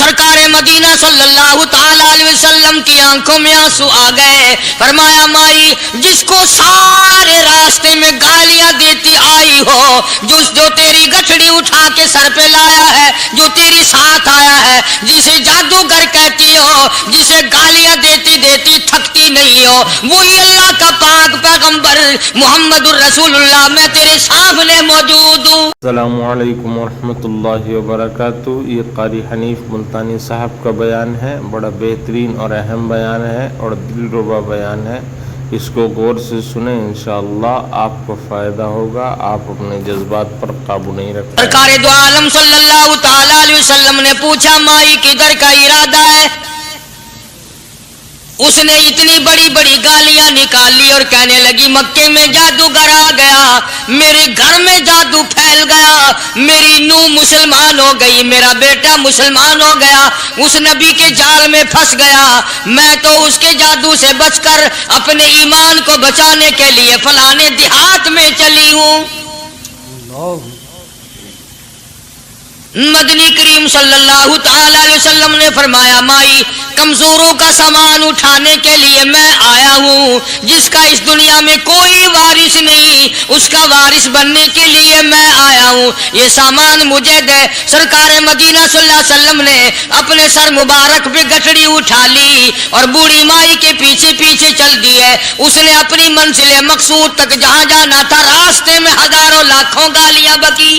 سرکار مدینہ صلی اللہ تعالی علیہ وسلم کی آنکھوں میں آنسو آ گئے. فرمایا مائی جس کو سارے راستے میں گالیاں دیتی آئی ہو, جو تیری گٹھڑی اٹھا کے سر پہ لایا ہے, جو تیری ساتھ آیا ہے, جسے جادوگر کہتی ہو, جسے گالیاں دیتی دیتی تھکتی نہیں ہو, وہی اللہ کا پاک پیغمبر محمد الرسول اللہ, میں تیرے سامنے موجود ہوں. السلام علیکم ورحمۃ اللہ وبرکاتہ. یہ قاری حنیف ملتانی صاحب کا بیان ہے. بڑا بہترین اور اہم بیان ہے اور دلربا بیان ہے. اس کو غور سے سنیں, انشاءاللہ آپ کو فائدہ ہوگا. آپ اپنے جذبات پر قابو نہیں رکھ. سرکار دو عالم صلی اللہ تعالی علیہ وسلم نے پوچھا مائی کدھر کا ارادہ ہے؟ اس نے اتنی بڑی بڑی گالیاں نکالی اور کہنے لگی مکے میں جادوگر آ گیا, میرے گھر میں جادو پھیل گیا, میری نوح مسلمان ہو گئی, میرا بیٹا مسلمان ہو گیا, اس نبی کے جال میں پھنس گیا. میں تو اس کے جادو سے بچ کر اپنے ایمان کو بچانے کے لیے فلانے دیہات میں چلی ہوں. مدنی کریم صلی اللہ تعالی علیہ وسلم نے فرمایا مائی کمزوروں کا سامان اٹھانے کے لیے میں آیا ہوں, جس کا اس دنیا میں کوئی وارث نہیں, اس کا وارث بننے کے لیے میں آیا ہوں, یہ سامان مجھے دے. سرکار مدینہ صلی اللہ علیہ وسلم نے اپنے سر مبارک پہ گٹڑی اٹھا لی اور بوڑھی مائی کے پیچھے پیچھے چل دی ہے. اس نے اپنی منزل مقصود تک جہاں جانا تھا راستے میں ہزاروں لاکھوں گالیاں بکی.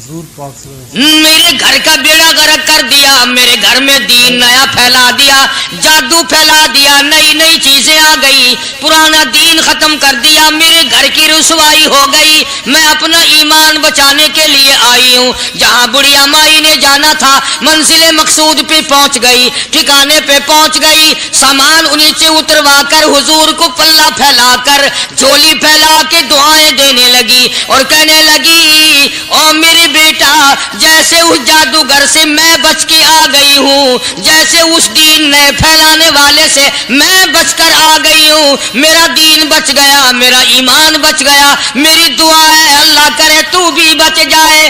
میرے گھر کا بیڑا غرق کر دیا, میرے گھر میں دین نیا پھیلا دیا, جادو پھیلا دیا, نئی نئی چیزیں آ گئی, پرانا دین ختم کر دیا, میرے گھر کی رسوائی ہو گئی. میں اپنا ایمان بچانے کے لیے آئی ہوں. جہاں بڑھیا مائی نے جانا تھا منزل مقصود پہ پہنچ گئی, ٹھکانے پہ پہنچ گئی. سامان نیچے اتروا کر حضور کو پلہ پھیلا کر جھولی پھیلا کے دعائیں دینے لگی اور کہنے لگی او میرے بیٹا, جیسے اس جادوگر سے میں بچ کے آ گئی ہوں, جیسے اس دین نئے پھیلانے والے سے میں بچ کر آ گئی ہوں, میرا دین بچ گیا, میرا ایمان بچ گیا. میری دعا ہے اللہ کرے تو بھی بچ جائے.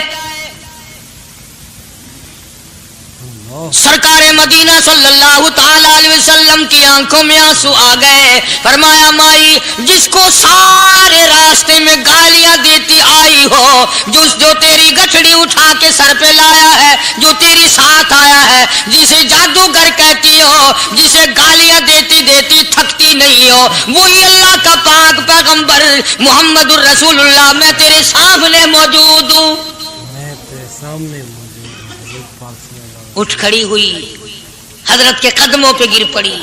سرکار مدینہ صلی اللہ تعالی علیہ وسلم کی آنکھوں میں آنسو آ گئے. فرمایا مائی جس کو سارے راستے میں گالیاں دیتی آئی ہو, جو تیری گٹھڑی اٹھا کے سر پہ لایا ہے, جو تیری ساتھ آیا ہے, جسے جادوگر کہتی ہو, جسے گالیاں دیتی دیتی تھکتی نہیں ہو, وہی اللہ کا پاک پیغمبر محمد الرسول اللہ, میں تیرے سامنے موجود ہوں. اٹھ کھڑی ہوئی, حضرت کے قدموں پہ گر پڑی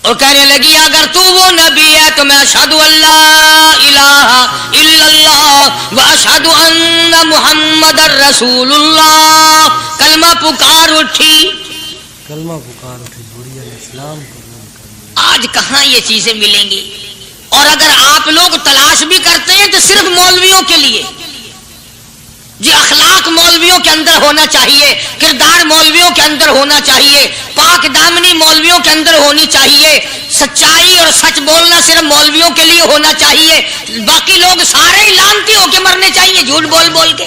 اور کہنے لگی اگر تو وہ نبی ہے تو میں اشہد اللہ الہ الا اللہ و اشہد ان محمد الرسول اللہ. کلمہ پکار اٹھی, بڑھیا اسلام کو. آج کہاں یہ چیزیں ملیں گی؟ اور اگر آپ لوگ تلاش بھی کرتے ہیں تو صرف مولویوں کے لیے. جی اخلاق مولویوں کے اندر ہونا چاہیے, کردار مولویوں کے اندر ہونا چاہیے, پاک دامنی مولویوں کے اندر ہونی چاہیے, سچائی اور سچ بولنا صرف مولویوں کے لیے ہونا چاہیے. باقی لوگ سارے ہی لانتی ہو کے مرنے چاہیے جھوٹ بول بول کے.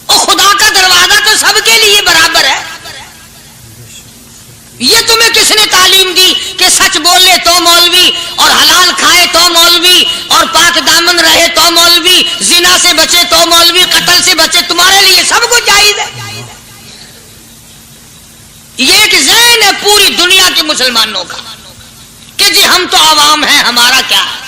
اور خدا کا دروازہ تو سب کے لیے برابر ہے. یہ تمہیں کس نے تعلیم دی کہ سچ بولے تو مولوی, اور حلال کھائے تو مولوی, اور پاک دامن رہے تو مولوی, زنا سے بچے تو مولوی, قتل سے بچے, تمہارے لیے سب کچھ جائز ہے. یہ ایک ذہن ہے پوری دنیا کے مسلمانوں کا کہ جی ہم تو عوام ہیں, ہمارا کیا ہے.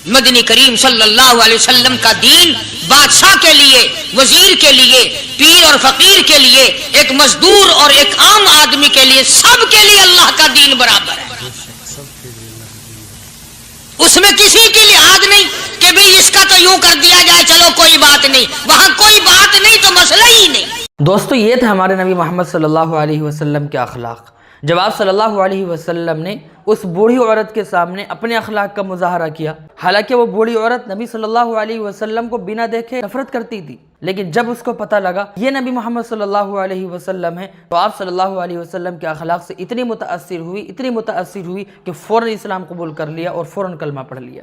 مدنی کریم صلی اللہ علیہ وسلم کا دین بادشاہ کے لیے, وزیر کے لیے, پیر اور فقیر کے لیے, ایک مزدور اور ایک عام آدمی کے لیے, سب کے لیے اللہ کا دین برابر ہے. اس میں کسی کی لحاظ نہیں کہ بھی اس کا تو یوں کر دیا جائے چلو کوئی بات نہیں, وہاں کوئی بات نہیں تو مسئلہ ہی نہیں. دوستو یہ تھے ہمارے نبی محمد صلی اللہ علیہ وسلم کے اخلاق. جب آپ صلی اللہ علیہ وسلم نے اس بوڑھی عورت کے سامنے اپنے اخلاق کا مظاہرہ کیا, حالانکہ وہ بوڑھی عورت نبی صلی اللہ علیہ وسلم کو بنا دیکھے نفرت کرتی تھی, لیکن جب اس کو پتہ لگا یہ نبی محمد صلی اللہ علیہ وسلم ہے تو آپ صلی اللہ علیہ وسلم کے اخلاق سے اتنی متاثر ہوئی کہ فوراً اسلام قبول کر لیا اور فوراً کلمہ پڑھ لیا.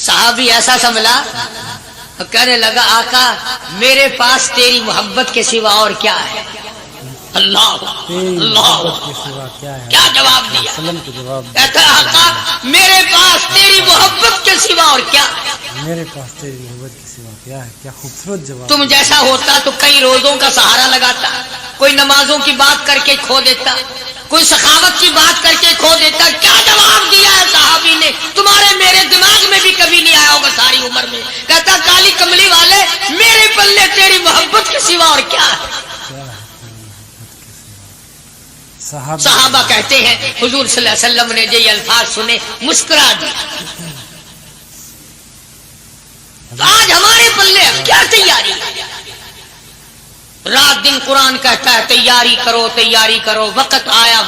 صحابی ایسا سنبھلا اور کہنے لگا آقا میرے پاس تیری محبت کے سوا اور کیا ہے؟ اللہ تیری اللہ محبت کے سوا کیا ہے؟ کیا جواب دیا؟ وسلم کو جواب کہتا آقا میرے پاس تیری محبت کے سوا اور کیا ہے؟ میرے پاس تیری محبت کے سوا کیا ہے؟ کیا خوبصورت جواب. تم جیسا ہوتا تو کئی روزوں کا سہارا لگاتا، کوئی نمازوں کی بات کر کے کھو دیتا، کوئی سخاوت کی بات کر کے کھو دیتا. کیا جواب دیا ہے صحابی نے؟ تمہارے میرے دماغ میں بھی کبھی نہیں آیا ہوگا ساری عمر میں. کہتا کالی کملی والے میرے پلے تیری محبت کے سوا اور کیا ہے؟ کیا ہے تیری محبت کے سوا؟ صحابہ کہتے ہیں حضور صلی اللہ علیہ وسلم نے جو یہ الفاظ سنے مسکرا دیا. آج ہمارے پلے کیا تیاری؟ رات دن قرآن کہتا ہے تیاری کرو تیاری کرو، وقت آیا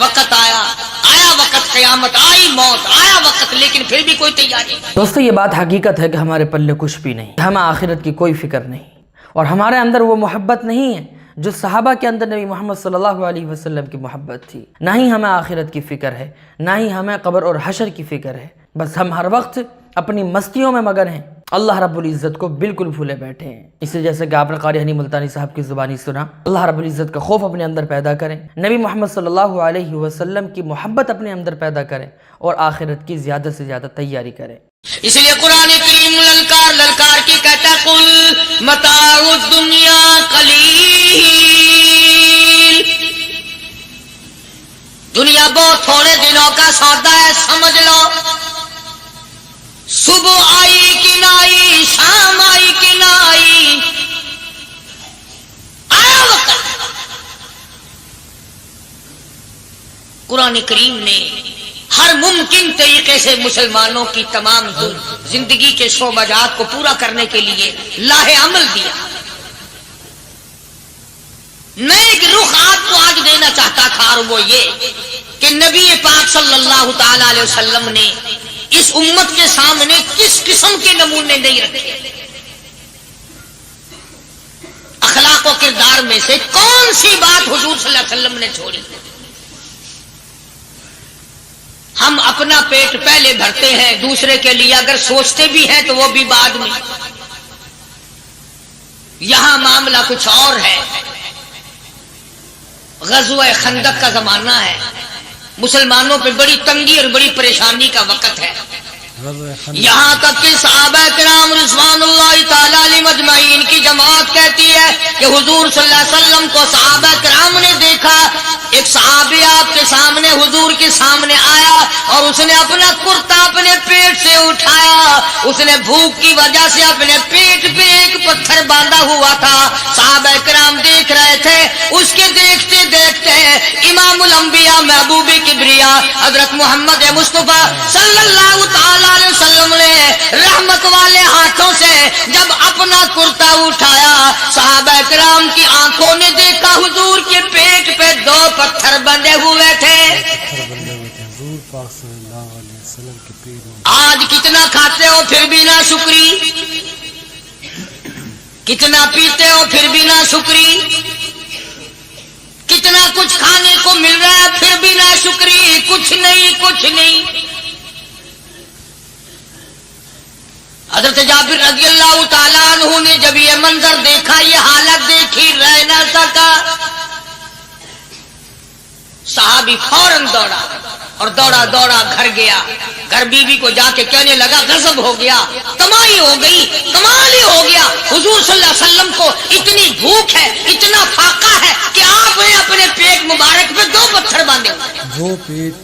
آیا وقت، قیامت آئی، موت آیا وقت، لیکن پھر بھی کوئی تیاری نہیں. دوستو یہ بات حقیقت ہے کہ ہمارے پلے کچھ بھی نہیں، ہمیں آخرت کی کوئی فکر نہیں، اور ہمارے اندر وہ محبت نہیں ہے جو صحابہ کے اندر نبی محمد صلی اللہ علیہ وسلم کی محبت تھی. نہ ہی ہمیں آخرت کی فکر ہے، نہ ہی ہمیں قبر اور حشر کی فکر ہے. بس ہم ہر وقت اپنی مستیوں میں مگن ہیں، اللہ رب العزت کو بالکل بھولے بیٹھے ہیں. اسی جیسے کہ آپ نے قاری حنیف ملتانی صاحب کی زبانی سنا، اللہ رب العزت کا خوف اپنے اندر پیدا کریں، نبی محمد صلی اللہ علیہ وسلم کی محبت اپنے اندر پیدا کریں، اور آخرت کی زیادہ سے زیادہ تیاری کریں. اس لیے قرآن کریم للکار کی کہتا قل متاع الدنیا قلیل، دنیا بہت تھوڑے دنوں کا سودا ہے، سمجھ لو. صبح آئی کہ نہ آئی، شام آئی کہ نہ آئی، آیا وقت. قرآن کریم نے ہر ممکن طریقے سے مسلمانوں کی تمام زندگی کے شعبہ جات کو پورا کرنے کے لیے لاہ عمل دیا. میں ایک رخ آپ کو آج دینا چاہتا تھا، اور وہ یہ کہ نبی پاک صلی اللہ تعالی علیہ وسلم نے اس امت کے سامنے کس قسم کے نمونے نہیں رکھے. اخلاق و کردار میں سے کون سی بات حضور صلی اللہ علیہ وسلم نے چھوڑی؟ ہم اپنا پیٹ پہلے بھرتے ہیں، دوسرے کے لیے اگر سوچتے بھی ہیں تو وہ بھی بعد میں. یہاں معاملہ کچھ اور ہے. غزوہ خندق کا زمانہ ہے، مسلمانوں پہ بڑی تنگی اور بڑی پریشانی کا وقت ہے. یہاں تک کہ صحابہ کرام رضوان اللہ تعالی علیہم اجمعین کی جماعت کہتی ہے کہ حضور صلی اللہ علیہ وسلم کو صحابہ کرام نے دیکھا. ایک صحابی آپ کے سامنے حضور کے سامنے آیا اور اس نے اپنا کرتا اپنے پیٹ سے اٹھایا. اس نے بھوک کی وجہ سے اپنے پیٹ پہ ایک پتھر باندھا ہوا تھا. صحابہ کرام دیکھ رہے تھے. اس کے دیکھتے دیکھتے امام الانبیاء محبوب کبریا حضرت محمد مصطفیٰ صلی اللہ تعالی علیہ وسلم نے رحمت والے ہاتھوں سے جب اپنا کرتا اٹھایا، صحابہ کرام کی آنکھوں نے دیکھا حضور کے پیٹ پہ 2 پتھر بندھے ہوئے تھے. حضور پاک صلی اللہ علیہ وسلم کے پیر. آج کتنا کھاتے ہو پھر بھی نہ شکری، کتنا پیتے ہو پھر بھی نہ شکری، کتنا کچھ کھانے کو مل رہا ہے پھر بھی نہ شکری. کچھ نہیں. حضرت جابر رضی اللہ تعالیٰ عنہ نے جب یہ منظر دیکھا، یہ حالت دیکھی، رہ نہ سکا. صحابی فوراً دوڑا اور دوڑا گھر گیا. گھر بیوی کو جا کے کہنے لگا غضب ہو گیا، کمائی ہو گئی، کمال ہی ہو گیا. حضور صلی اللہ علیہ وسلم کو اتنی بھوک ہے، اتنا فاقہ ہے کہ آپ نے اپنے پیٹ مبارک پہ 2 پتھر باندھے. 2 پیٹ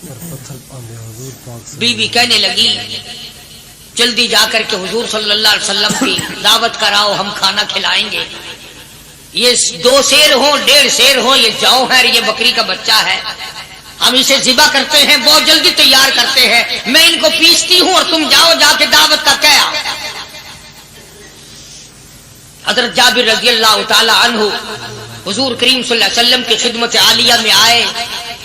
پر پتھر باندھے حضور پاک سے. بیوی کہنے لگی جلدی جا کر کے حضور صلی اللہ علیہ وسلم کی دعوت کراؤ، ہم کھانا کھلائیں گے. یہ 2 شیر ہوں 1.5 شیر ہوں، یہ جاؤ ہے، یہ بکری کا بچہ ہے، ہم اسے ذبح کرتے ہیں، بہت جلدی تیار کرتے ہیں، میں ان کو پیستی ہوں اور تم جاؤ جا کے دعوت کا کیا. حضرت جابر رضی اللہ تعالی عنہ حضور کریم صلی اللہ علیہ وسلم کی خدمت عالیہ میں آئے.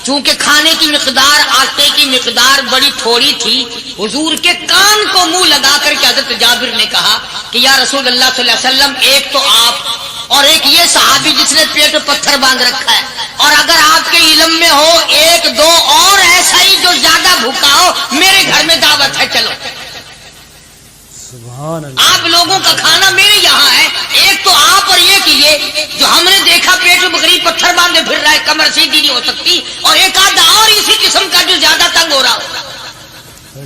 چونکہ کھانے کی مقدار، آٹے کی مقدار بڑی تھوڑی تھی، حضور کے کان کو منہ لگا کر کے حضرت جابر نے کہا کہ یا رسول اللہ صلی اللہ علیہ وسلم، ایک تو آپ اور ایک یہ صحابی جس نے پیٹ پہ پتھر باندھ رکھا ہے، اور اگر آپ کے علم میں ہو 1-2 اور ایسا ہی جو زیادہ بھوکا ہو، میرے گھر میں دعوت ہے، چلو. سبحان اللہ. آپ لوگوں کا کھانا میرے یہاں ہے. ایک تو آپ اور یہ کہ یہ جو ہم نے دیکھا پیٹ میں بکری پتھر باندھے پھر رہا ہے, کمر سیدھی نہیں ہو سکتی, اور ایک آدھا اور اسی قسم کا جو زیادہ تنگ ہو رہا ہو.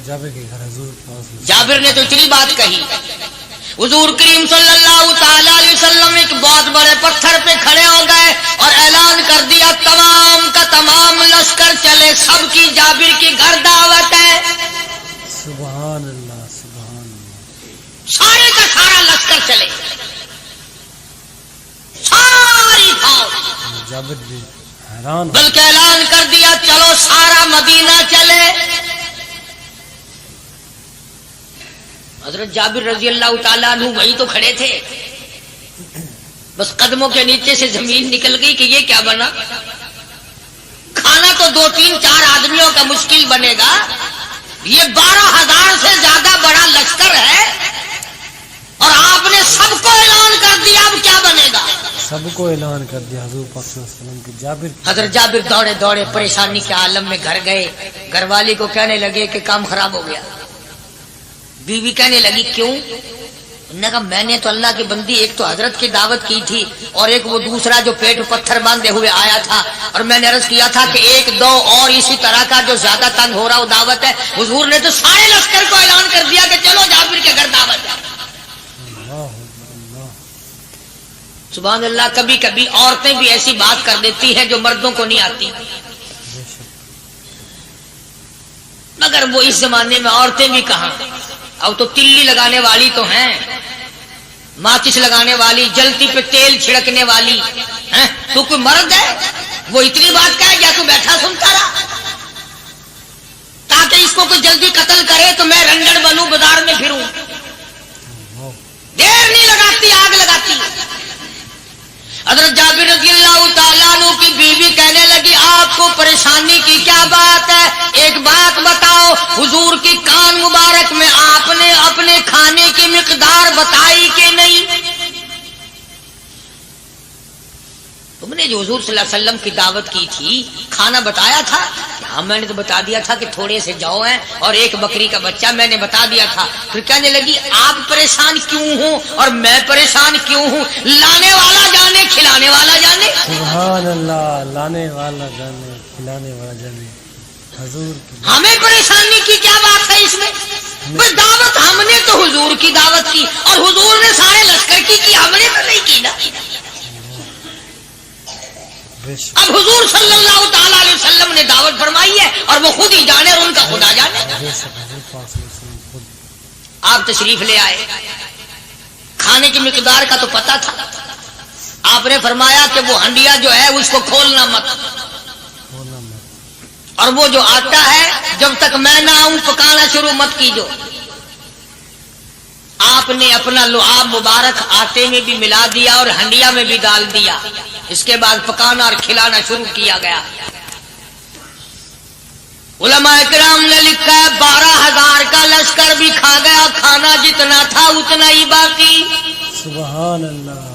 جابر کے گھر حضور پاس جابر نے تو اتنی بات کہی. حضور کریم صلی اللہ تعالی علیہ وسلم ایک بہت بڑے پتھر پہ کھڑے ہو گئے اور اعلان کر دیا تمام کا تمام لشکر چلے, سب کی جابر کی گھر دعوت ہے. سبحان اللہ سبحان اللہ. سارے کا سارا لشکر چلے, ساری فوج. جابر بھی حیران ہو. بلکہ اعلان کر دیا چلو سارا مدینہ چلے. حضرت جابر رضی اللہ تعالیٰ عنہ وہی تو کھڑے تھے, بس قدموں کے نیچے سے زمین نکل گئی کہ یہ کیا بنا. کھانا تو 2-3-4 آدمیوں کا مشکل بنے گا, یہ 12,000 سے زیادہ بڑا لشکر ہے, اور آپ نے سب کو اعلان کر دیا, اب کیا بنے گا. سب کو اعلان کر دیا حضور پاک صلی اللہ علیہ وسلم کی. جابر حضرت جابر دوڑے دوڑے پریشانی کے عالم میں گھر گئے. گھر والی کو کہنے لگے کہ کام خراب ہو گیا. بیوی کہنے لگی کیوں؟ انہوں نے کہا میں نے تو اللہ کی بندی ایک تو حضرت کی دعوت کی تھی, اور ایک وہ دوسرا جو پیٹ پتھر باندھے ہوئے آیا تھا, اور میں نے عرض کیا تھا کہ 1-2 اور اسی طرح کا جو زیادہ تنگ ہو رہا وہ دعوت ہے. حضور نے تو سارے لشکر کو اعلان کر دیا کہ چلو جابر کے گھر دعوت ہے. اللہ اللہ. سبحان اللہ. کبھی کبھی عورتیں بھی ایسی بات کر دیتی ہیں جو مردوں کو نہیں آتی, بے شک. مگر وہ اس زمانے میں عورتیں بھی کہاں, اب تو تلی لگانے والی تو ہیں, ماچس لگانے والی, جلتی پہ تیل چھڑکنے والی ہیں. تو کوئی مرد ہے وہ اتنی بات کہے یا تو بیٹھا سنتا رہا تاکہ اس کو کوئی جلدی قتل کرے تو میں رنگڑ بنوں, بازار میں پھروں. دیر نہیں لگاتی, آگ لگاتی. حضرت جابر رضی اللہ تعالیٰ عنہ کی بیوی کہنے لگی آپ کو پریشانی کی کیا بات ہے, ایک بات بتاؤ. حضور کی کان مبارک میں آپ نے اپنے کھانے کی مقدار بتائی کہ نہیں؟ تم نے جو حضور صلی اللہ علیہ وسلم کی دعوت کی تھی کھانا بتایا تھا؟ ہاں میں نے تو بتا دیا تھا کہ تھوڑے سے جو ہیں اور ایک بکری کا بچہ, میں نے بتا دیا تھا. پھر کہنے لگی آپ پریشان کیوں ہوں اور میں پریشان کیوں ہوں؟ لانے والا جانے کھلانے والا جانے. سبحان اللہ. لانے والا جانے کھلانے والا جانے. حضور کی ہمیں پریشانی کی کیا بات ہے اس میں؟ بس دعوت ہم نے تو حضور کی دعوت کی, اور حضور نے سارے لشکر کی, ہم نے تو نہیں کی نا. بے شک. اب حضور صلی اللہ تعالی علیہ وسلم نے دعوت فرمائی ہے, اور وہ خود ہی جانے اور ان کا خدا جانے. بے شک. حضور پاک صلی اللہ علیہ وسلم خود. آپ تشریف لے آئے, کھانے کی مقدار کا تو پتا تھا. آپ نے فرمایا کہ وہ ہنڈیا جو ہے اس کو کھولنا مت, بولنا مت. اور وہ جو آٹا ہے جب تک میں نہ آؤں پکانا شروع مت کیجو. آپ نے اپنا لعاب مبارک آٹے میں بھی ملا دیا اور ہنڈیا میں بھی ڈال دیا. اس کے بعد پکانا اور کھلانا شروع کیا گیا. علماء کرام نے لکھا ہے 12,000 کا لشکر بھی کھا گیا, کھانا جتنا تھا اتنا ہی باقی. سبحان اللہ.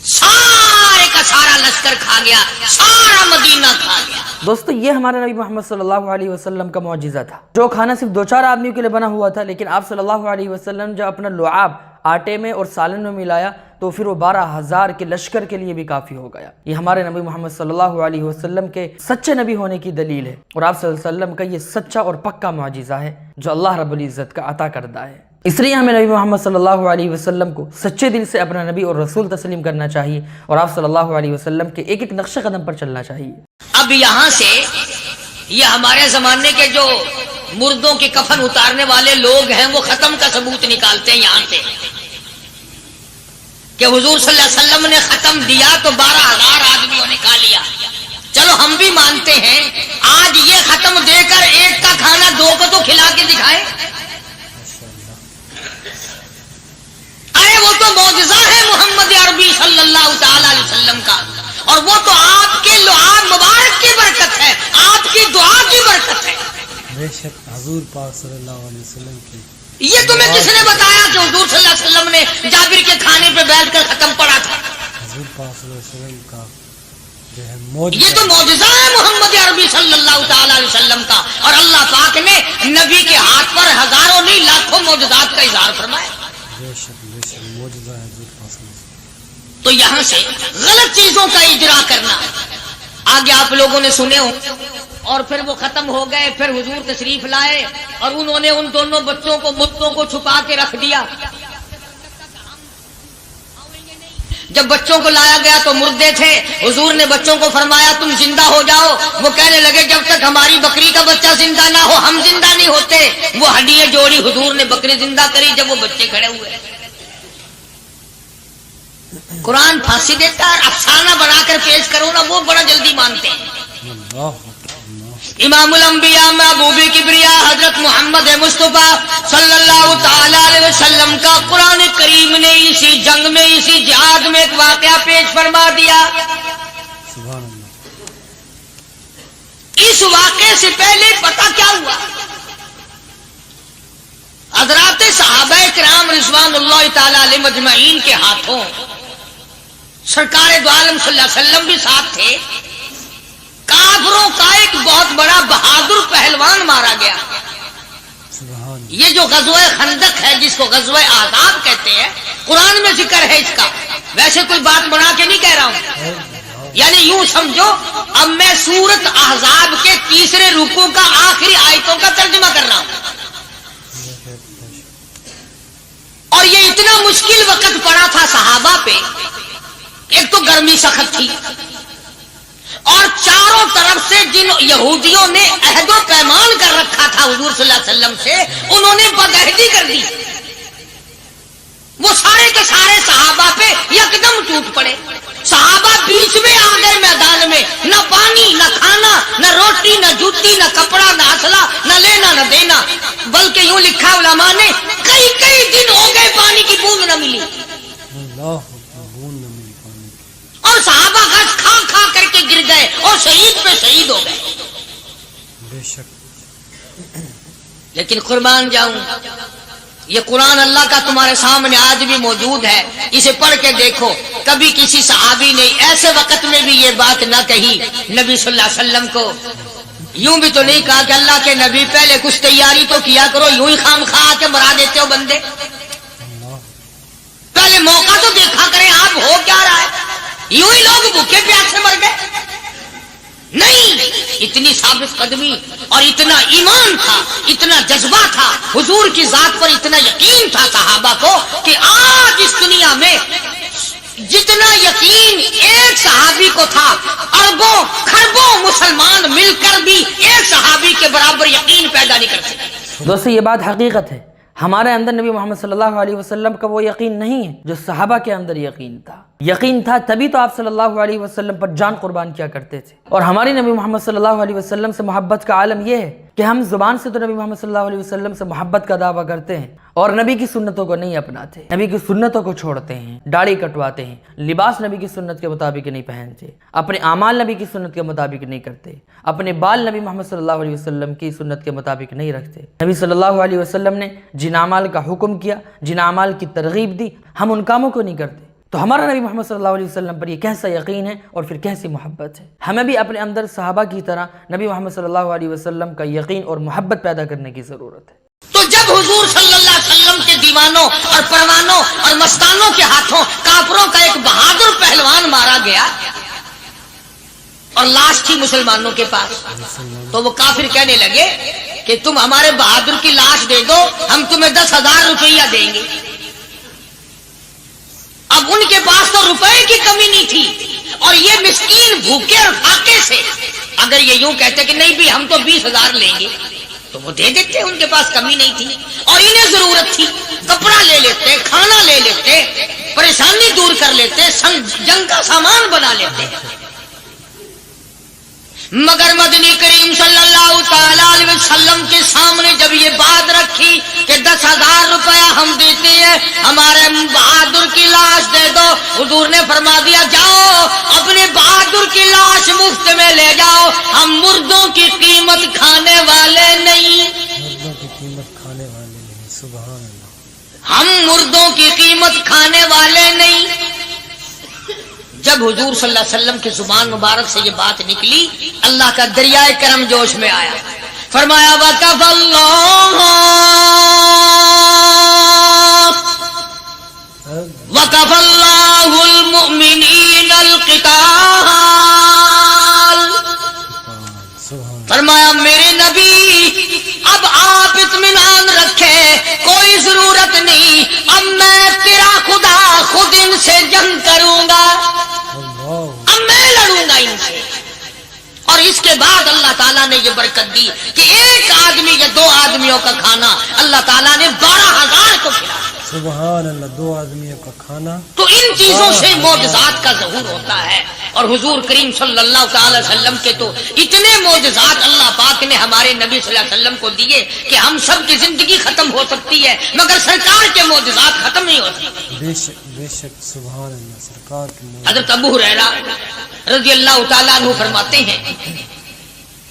سارے کا سارا لشکر کھا گیا, سارا مدینہ کھا گیا. دوستو یہ ہمارے نبی محمد صلی اللہ علیہ وسلم کا معجزہ تھا. جو کھانا صرف 2-4 آدمیوں کے لیے بنا ہوا تھا, لیکن آپ صلی اللہ علیہ وسلم جب اپنا لعاب آٹے میں اور سالن میں ملایا تو پھر وہ 12,000 کے لشکر کے لیے بھی کافی ہو گیا. یہ ہمارے نبی محمد صلی اللہ علیہ وسلم کے سچے نبی ہونے کی دلیل ہے, اور آپ صلی اللہ علیہ وسلم کا یہ سچا اور پکا معجزہ ہے جو اللہ رب العزت کا عطا کردہ ہے. اس لیے ہمیں نبی محمد صلی اللہ علیہ وسلم کو سچے دل سے اپنا نبی اور رسول تسلیم کرنا چاہیے, اور آپ صلی اللہ علیہ وسلم کے ایک ایک نقش قدم پر چلنا چاہیے. اب یہاں سے یہ ہمارے زمانے کے جو مردوں کے کفن اتارنے والے لوگ ہیں وہ ختم کا ثبوت نکالتے ہیں یہاں سے کہ حضور صلی اللہ علیہ وسلم نے ختم دیا تو 12,000 آدمیوں نے کھا لیا. چلو ہم بھی مانتے ہیں, آج یہ ختم دے کر ایک کا کھانا 2 کو تو کھلا کے دکھائیں. ارے وہ تو معجزہ ہے محمد عربی صلی اللہ تعالی علیہ وسلم کا, اور وہ تو آپ کے لعاب مبارک کی برکت ہے, آپ کی دعا کی برکت ہے. بے شک. حضور پاک صلی اللہ علیہ وسلم کی. یہ تمہیں کس نے بتایا کہ حضور صلی اللہ علیہ وسلم نے جابر کے کھانے پہ بیٹھ کر ختم پڑا تھا؟ حضور پاک صلی اللہ علیہ وسلم کا یہ تو معجزہ ہے محمد عربی صلی اللہ تعالی علیہ وسلم کا، اور اللہ پاک نے نبی کے ہاتھ پر ہزاروں نہیں لاکھوں معجزات کا اظہار فرمایا۔ تو یہاں سے غلط چیزوں کا اجرا کرنا آگے آپ لوگوں نے سنے ہوں، اور پھر وہ ختم ہو گئے، پھر حضور تشریف لائے اور انہوں نے ان دونوں بچوں کو مردوں کو چھپا کے رکھ دیا۔ جب بچوں کو لایا گیا تو مردے تھے، حضور نے بچوں کو فرمایا تم زندہ ہو جاؤ، وہ کہنے لگے جب تک ہماری بکری کا بچہ زندہ نہ ہو ہم زندہ نہیں ہوتے۔ وہ ہڈیاں جوڑی، حضور نے بکری زندہ کری جب وہ بچے کھڑے ہوئے۔ قرآن پھانسی دیتا ہے، افسانہ بنا کر پیش کرو نا، وہ بڑا جلدی مانتے ہیں۔ امام الانبیاء محبوب کبریا حضرت محمد مصطفیٰ صلی اللہ تعالی علیہ وسلم کا قرآن کریم نے اسی جنگ میں، اسی جہاد میں ایک واقعہ پیش فرما دیا۔ اس واقعے سے پہلے پتہ کیا ہوا؟ حضرات صحابہ کرام رضوان اللہ تعالی علیہ مجمعین کے ہاتھوں سرکار دو عالم صلی اللہ علیہ وسلم بھی ساتھ تھے، کافروں کا ایک بہت بڑا بہادر پہلوان مارا گیا۔ یہ جو غزوہ خندق ہے، جس کو غزوہ احزاب کہتے ہیں، قرآن میں ذکر ہے اس کا، ویسے کوئی بات بنا کے نہیں کہہ رہا ہوں، یعنی یوں سمجھو اب میں سورت احزاب کے تیسرے رکوع کا آخری آیتوں کا ترجمہ کر رہا ہوں۔ اور یہ اتنا مشکل وقت پڑا تھا صحابہ پہ، ایک تو گرمی سخت تھی، اور چاروں طرف سے جن یہودیوں نے عہد و پیمان کر رکھا تھا حضور صلی اللہ علیہ وسلم سے، انہوں نے بدعہدی کر دی۔ وہ سارے کے سارے صحابہ پہ یکدم ٹوٹ پڑے۔ صحابہ بیچ میں آ گئے میدان میں، نہ پانی، نہ کھانا، نہ روٹی، نہ جوتی، نہ کپڑا، نہ اسلحہ، نہ لینا نہ دینا، بلکہ یوں لکھا علماء نے کئی دن ہو گئے پانی کی بوند نہ ملی، اور صحابہ گھاس کھا کھا کر کے گر گئے اور شہید پہ شہید ہو گئے۔ لیکن قربان جاؤں، یہ قرآن اللہ کا تمہارے سامنے آج بھی موجود ہے، اسے پڑھ کے دیکھو۔ کبھی کسی صحابی نے ایسے وقت میں بھی یہ بات نہ کہی نبی صلی اللہ علیہ وسلم کو، یوں بھی تو نہیں کہا کہ اللہ کے نبی پہلے کچھ تیاری تو کیا کرو، یوں ہی خام خواہ کے مرا دیتے ہو بندے، پہلے موقع تو دیکھا کریں آپ ہو کیا رہا ہے، یوں ہی لوگ بھوکے پیاسے مر گئے۔ نہیں، اتنی ثابت قدمی اور اتنا ایمان تھا، اتنا جذبہ تھا، حضور کی ذات پر اتنا یقین تھا صحابہ کو کہ آج اس دنیا میں جتنا یقین ایک صحابی کو تھا، اربوں خربوں مسلمان مل کر بھی ایک صحابی کے برابر یقین پیدا نہیں کر سکتے۔ دوستو یہ بات حقیقت ہے، ہمارے اندر نبی محمد صلی اللہ علیہ وسلم کا وہ یقین نہیں ہے جو صحابہ کے اندر یقین تھا۔ یقین تھا تبھی تو آپ صلی اللہ علیہ وسلم پر جان قربان کیا کرتے تھے۔ اور ہماری نبی محمد صلی اللہ علیہ وسلم سے محبت کا عالم یہ ہے کہ ہم زبان سے تو نبی محمد صلی اللہ علیہ وسلم سے محبت کا دعویٰ کرتے ہیں اور نبی کی سنتوں کو نہیں اپناتے، نبی کی سنتوں کو چھوڑتے ہیں، داڑھی کٹواتے ہیں، لباس نبی کی سنت کے مطابق نہیں پہنتے، اپنے اعمال نبی کی سنت کے مطابق نہیں کرتے، اپنے بال نبی محمد صلی اللہ علیہ وسلم کی سنت کے مطابق نہیں رکھتے۔ نبی صلی اللہ علیہ وسلم نے جن اعمال کا حکم کیا، جن اعمال کی ترغیب دی، ہم ان کاموں کو نہیں کرتے۔ تو ہمارا نبی محمد صلی اللہ علیہ وسلم پر یہ کیسا یقین ہے اور پھر کیسی محبت ہے۔ ہمیں بھی اپنے اندر صحابہ کی طرح نبی محمد صلی اللہ علیہ وسلم کا یقین اور محبت پیدا کرنے کی ضرورت ہے۔ تو جب حضور صلی اللہ علیہ وسلم کے دیوانوں اور پروانوں اور مستانوں کے ہاتھوں کافروں کا ایک بہادر پہلوان مارا گیا اور لاش تھی مسلمانوں کے پاس، تو وہ کافر کہنے لگے کہ تم ہمارے بہادر کی لاش دے دو، ہم تمہیں 10,000 روپیہ دیں گے۔ اب ان کے پاس تو روپے کی کمی نہیں تھی، اور یہ مسکین بھوکے اور فاقے سے اگر یہ یوں کہتے کہ نہیں بھی ہم تو 20,000 لیں گے تو وہ دے دیتے، ان کے پاس کمی نہیں تھی، اور انہیں ضرورت تھی، کپڑا لے لیتے، کھانا لے لیتے، پریشانی دور کر لیتے، جنگ کا سامان بنا لیتے۔ مگر مدنی کریم صلی اللہ تعالی علیہ وسلم کے سامنے جب یہ بات رکھی کہ 10,000 روپیہ ہم دیتے ہیں، ہمارے بہادر کی لاش دے دو، حضور نے فرما دیا جاؤ اپنے بہادر کی لاش مفت میں لے جاؤ، ہم مردوں کی قیمت کھانے والے نہیں، ہم مردوں کی قیمت کھانے والے نہیں۔ جب جب حضور صلی اللہ علیہ وسلم کی زبان مبارک سے یہ بات نکلی اللہ کا دریائے کرم جوش میں آیا. فرمایا وَكَفَى اللَّهُ الْمُؤْمِنِينَ الْقِتَالَ. فرمایا میرے نبی اب آپ اطمینان رکھے کوئی ضرورت نہیں، اب میں تیرا خدا خود ان سے جنگ کروں گا، اب میں لڑوں گا ان سے. اور اس کے بعد اللہ تعالیٰ نے یہ برکت دی کہ ایک آدمی یا دو آدمیوں کا کھانا اللہ تعالیٰ نے 12,000 کو کھلایا. سبحان اللہ، 2 آدمیوں کا کھانا. تو ان چیزوں سے معجزات کا ظہور ہوتا ہے. اور حضور کریم صلی اللہ تعالی وسلم کے تو اتنے معجزات اللہ پاک نے ہمارے نبی صلی اللہ علیہ وسلم کو دیے کہ ہم سب کی زندگی ختم ہو سکتی ہے مگر سرکار کے معجزات ختم نہیں ہوتی. بے شک سبحان اللہ، سرکار کی موت. حضرت ابو ہریرہ رضی اللہ تعالیٰ عنہ فرماتے ہیں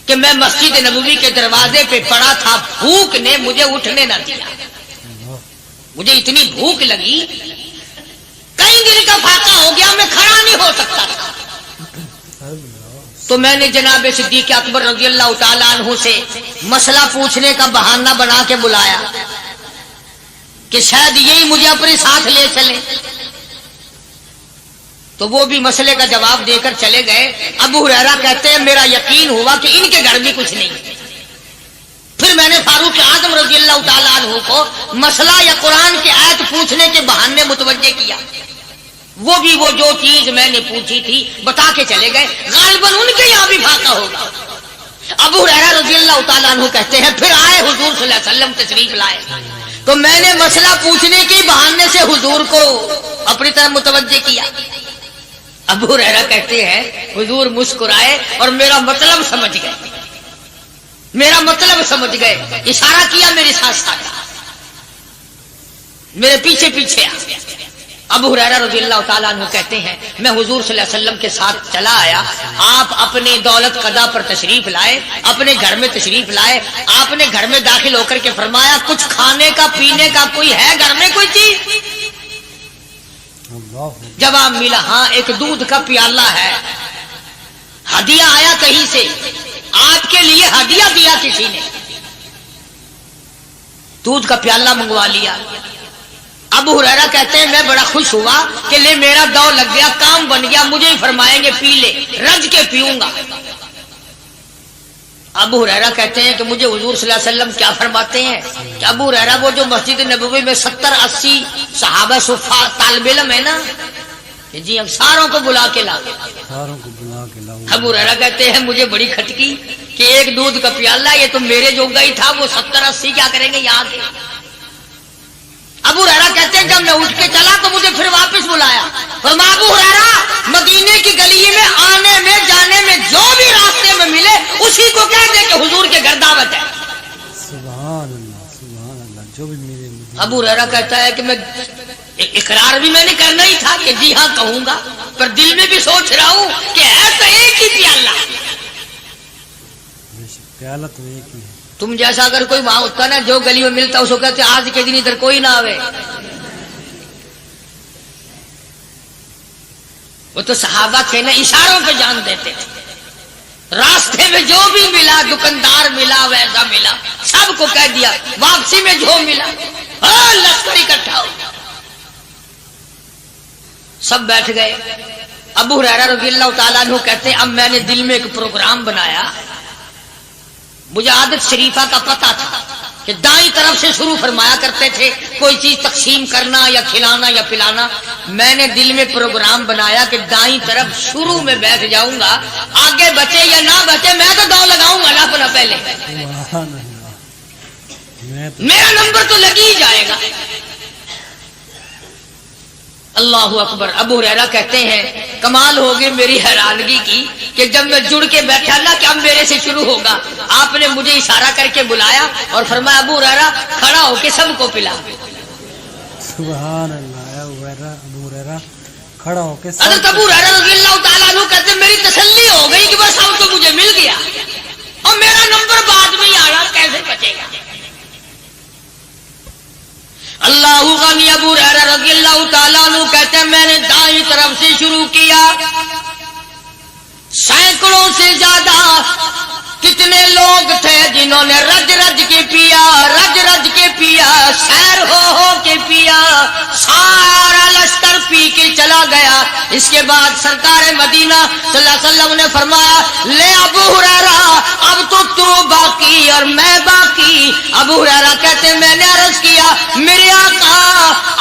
کہ میں مسجد نبوی کے دروازے پہ پڑا تھا، بھوک نے مجھے اٹھنے نہ دیا. مجھے اتنی بھوک لگی، کئی دن کا فاقہ ہو گیا، میں کھڑا نہیں ہو سکتا تھا. تو میں نے جناب صدیق اکبر رضی اللہ تعالیٰ عنہ سے مسئلہ پوچھنے کا بہانہ بنا کے بلایا کہ شاید یہی مجھے اپنے ساتھ لے چلے. تو وہ بھی مسئلے کا جواب دے کر چلے گئے. ابو ہریرہ کہتے ہیں میرا یقین ہوا کہ ان کے گھر بھی کچھ نہیں. پھر میں نے فاروق اعظم رضی اللہ تعالیٰ عنہ کو مسئلہ یا قرآن کی آیت پوچھنے کے بہانے متوجہ کیا. وہ بھی وہ جو چیز میں نے پوچھی تھی بتا کے چلے گئے. غالباً ان کے یہاں بھی فاقہ ہوگا. ابو ہریرہ رضی اللہ تعالیٰ عنہ کہتے ہیں پھر آئے حضور صلی اللہ علیہ وسلم تشریف لائے تو میں نے مسئلہ پوچھنے کے بہانے سے حضور کو اپنی طرف متوجہ کیا. ابو ہریرہ کہتے ہیں حضور مسکرائے اور میرا مطلب سمجھ گئے، میرا مطلب سمجھ گئے. اشارہ کیا میرے ساتھ ساتھ، میرے پیچھے پیچھے آ. ابو ہریرہ رضی اللہ تعالیٰ عنہ کہتے ہیں میں حضور صلی اللہ علیہ وسلم کے ساتھ چلا آیا. آپ اپنے دولت قضا پر تشریف لائے، اپنے گھر میں تشریف لائے. آپ نے گھر میں داخل ہو کر کے فرمایا کچھ کھانے کا پینے کا کوئی ہے گھر میں کوئی چیز؟ جواب ملا ہاں ایک دودھ کا پیالہ ہے. ہدیہ آیا کہیں سے، آپ کے لیے ہدیہ دیا کسی نے، دودھ کا پیالہ منگوا لیا. ابو ہریرہ کہتے ہیں میں بڑا خوش ہوا کہ لے میرا دو لگ گیا، کام بن گیا، مجھے ہی فرمائیں گے پی لے، رج کے پیوں گا. ابو ہریرہ کہتے ہیں کہ مجھے حضور صلی اللہ علیہ وسلم کیا فرماتے ہیں کہ ابو ہریرہ وہ جو مسجد نبوی میں 70-80 صحابہ صفا طالب علم ہے نا، کہ جی ہم ساروں کو بلا کے لا. ابو ہریرہ کہتے ہیں مجھے بڑی کھٹکی کہ ایک دودھ کا پیالہ یہ تو میرے جوگا ہی تھا، وہ 70-80 کیا کریں گے یاد ہے. ابو ہریرہ کہتے ہیں جب میں اٹھ کے چلا تو مجھے پھر واپس بلایا. فرمایا ابو ہریرہ مدینے کی گلی میں آنے میں جانے میں جو بھی راستے میں ملے اسی کو کہہ دے کہ حضور کے گھر دعوت ہے. سبحان اللہ، جو بھی میرے. ابو ہریرہ کہتا ہے کہ میں اقرار بھی میں نے کرنا ہی تھا کہ جی ہاں کہوں گا، پر دل میں بھی سوچ رہا ہوں کہ ہے تو ایک ہی پیالہ. پیالہ تو ایک ہی ہے. تم جیسا اگر کوئی وہاں ہوتا نا جو گلی میں ملتا اس کو کہتے آج کے دن ادھر کوئی نہ آوے. وہ تو صحابہ تھے نا، اشاروں پہ جان دیتے تھے. راستے میں جو بھی ملا، دکاندار ملا ویسا ملا، سب کو کہہ دیا. واپسی میں جو ملا لشکر اکٹھا ہو، سب بیٹھ گئے. ابو ہریرہ رضی اللہ تعالیٰ عنہ کہتے ہیں اب میں نے دل میں ایک پروگرام بنایا. مجھے عادت شریفہ کا پتہ تھا کہ دائیں طرف سے شروع فرمایا کرتے تھے کوئی چیز تقسیم کرنا یا کھلانا یا پلانا. میں نے دل میں پروگرام بنایا کہ دائیں طرف شروع میں بیٹھ جاؤں گا، آگے بچے یا نہ بچے میں تو دو لگاؤں گا نا اپنا پہلے، میرا نمبر تو لگ ہی جائے گا. اللہ اکبر. ابو ہریرہ کہتے ہیں کمال ہوگی میری حیرانگی کی کہ جب میں جڑ کے بیٹھا نا کہ اب میرے سے شروع ہوگا، آپ نے مجھے اشارہ کر کے بلایا اور فرمایا ابو ہریرہ کھڑا ہو کے سب کو پلا. سبحان اللہ. ابو ہریرہ کھڑا ہو کے حضرت ابو ہریرہ رضی اللہ تعالیٰ عنہ کہتے ہیں میری تسلی ہو گئی کہ بس اب تو مجھے مل گیا اور میرا نمبر بعد میں آ رہا، کیسے بچے گا. اللہ غنی. ابو ہریرہ رضی اللہ تعالیٰ عنہ کہتے ہیں میں نے دائیں کی طرف سے شروع کیا. سینکڑوں سے زیادہ کتنے لوگ تھے جنہوں نے رج رج کے پیا, رج رج کے پیا, سیر ہو کے پیا, سارا لشکر پی کے چلا گیا. اس کے بعد سرکار مدینہ صلی اللہ علیہ وسلم نے فرمایا, لے ابو ہریرہ اب تو باقی اور میں باقی. ابو ہریرہ کہتے میں نے عرض کیا, میرے آقا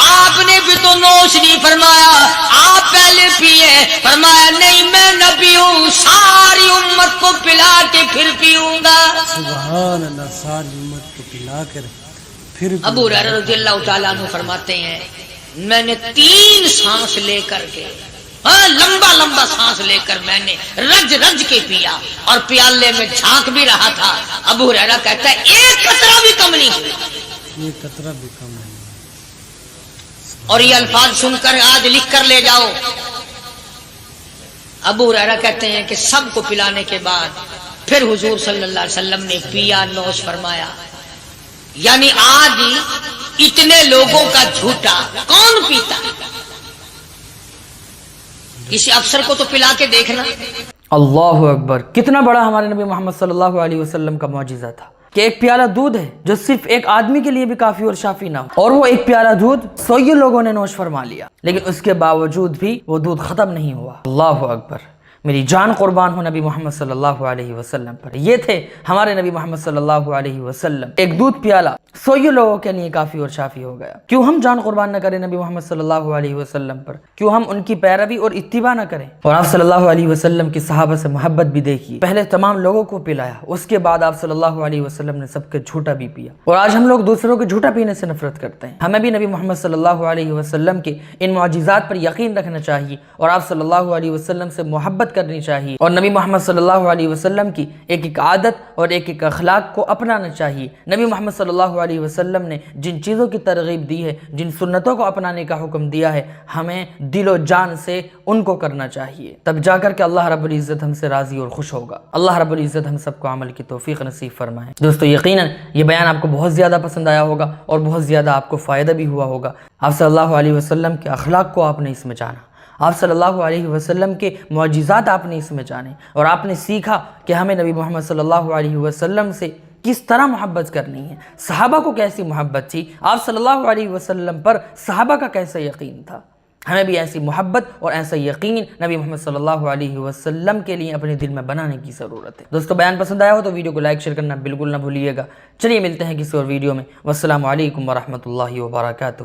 آپ نے بھی تو نوش نہیں فرمایا, آپ پہلے پیے. فرمایا نہیں, میں نبی ہوں, ساری امت کو پلا کے پھر پیوں گا. سبحان اللہ, ساری امت کو پلا کر پھر ابو ہریرہ رضی اللہ تعالیٰ عنہ فرماتے ہیں, میں نے 3 سانس لے کر کے, لمبا لمبا سانس لے کر میں نے رج رج کے پیا اور پیالے میں جھانک بھی رہا تھا. ابو ہریرہ کہتا ہے ایک قطرہ بھی کم نہیں ہوا, یہ قطرہ بھی کم ہے. اور یہ الفاظ سن کر آج لکھ کر لے جاؤ. ابو ہریرہ کہتے ہیں کہ سب کو پلانے کے بعد پھر حضور صلی اللہ علیہ وسلم نے پیا, نوش فرمایا. یعنی آج اتنے لوگوں کا جھوٹا کون پیتا ہے؟ کسی افسر کو تو پلا کے دیکھنا. اللہ اکبر, کتنا بڑا ہمارے نبی محمد صلی اللہ علیہ وسلم کا معجزہ تھا کہ ایک پیالہ دودھ ہے جو صرف ایک آدمی کے لیے بھی کافی اور شافی نہ ہو, اور وہ ایک پیالہ دودھ 100 لوگوں نے نوش فرما لیا, لیکن اس کے باوجود بھی وہ دودھ ختم نہیں ہوا. اللہ اکبر, میری جان قربان ہو نبی محمد صلی اللہ علیہ وسلم پر. یہ تھے ہمارے نبی محمد صلی اللہ علیہ وسلم. ایک دودھ پیالہ 100 لوگوں کے لیے کافی اور شافی ہو گیا. کیوں ہم جان قربان نہ کریں نبی محمد صلی اللہ علیہ وسلم پر؟ کیوں ہم ان کی پیروی اور اتباع نہ کریں؟ اور آپ صلی اللہ علیہ وسلم کی صحابہ سے محبت بھی دیکھیے. پہلے تمام لوگوں کو پلایا, اس کے بعد آپ صلی اللہ علیہ وسلم نے سب کے جھوٹا بھی پیا. اور آج ہم لوگ دوسروں کے جھوٹا پینے سے نفرت کرتے ہیں. ہمیں بھی نبی محمد صلی اللہ علیہ وسلم کے ان معجزات پر یقین رکھنا چاہیے اور آپ صلی اللہ علیہ وسلم سے محبت کرنی چاہیے, اور نبی محمد صلی اللہ علیہ وسلم کی ایک ایک عادت اور ایک ایک اخلاق کو اپنانا چاہیے. نبی محمد صلی اللہ علیہ وسلم نے جن چیزوں کی ترغیب دی ہے, جن سنتوں کو اپنانے کا حکم دیا ہے, ہمیں دل و جان سے ان کو کرنا چاہیے. تب جا کر کے اللہ رب العزت ہم سے راضی اور خوش ہوگا. اللہ رب العزت ہم سب کو عمل کی توفیق نصیب فرمائے. دوستو, یقیناً یہ بیان آپ کو بہت زیادہ پسند آیا ہوگا اور بہت زیادہ آپ کو فائدہ بھی ہوا ہوگا. آپ صلی اللہ علیہ وسلم کے اخلاق کو آپ نے اس میں جانا, آپ صلی اللہ علیہ وسلم کے معجزات آپ نے اس میں جانے, اور آپ نے سیکھا کہ ہمیں نبی محمد صلی اللہ علیہ وسلم سے کس طرح محبت کرنی ہے, صحابہ کو کیسی محبت تھی, آپ صلی اللہ علیہ وسلم پر صحابہ کا کیسا یقین تھا. ہمیں بھی ایسی محبت اور ایسا یقین نبی محمد صلی اللہ علیہ وسلم کے لیے اپنے دل میں بنانے کی ضرورت ہے. دوستو, بیان پسند آیا ہو تو ویڈیو کو لائک شیئر کرنا بالکل نہ بھولیے گا. چلیے ملتے ہیں کسی اور ویڈیو میں. والسلام علیکم ورحمۃ اللہ وبرکاتہ.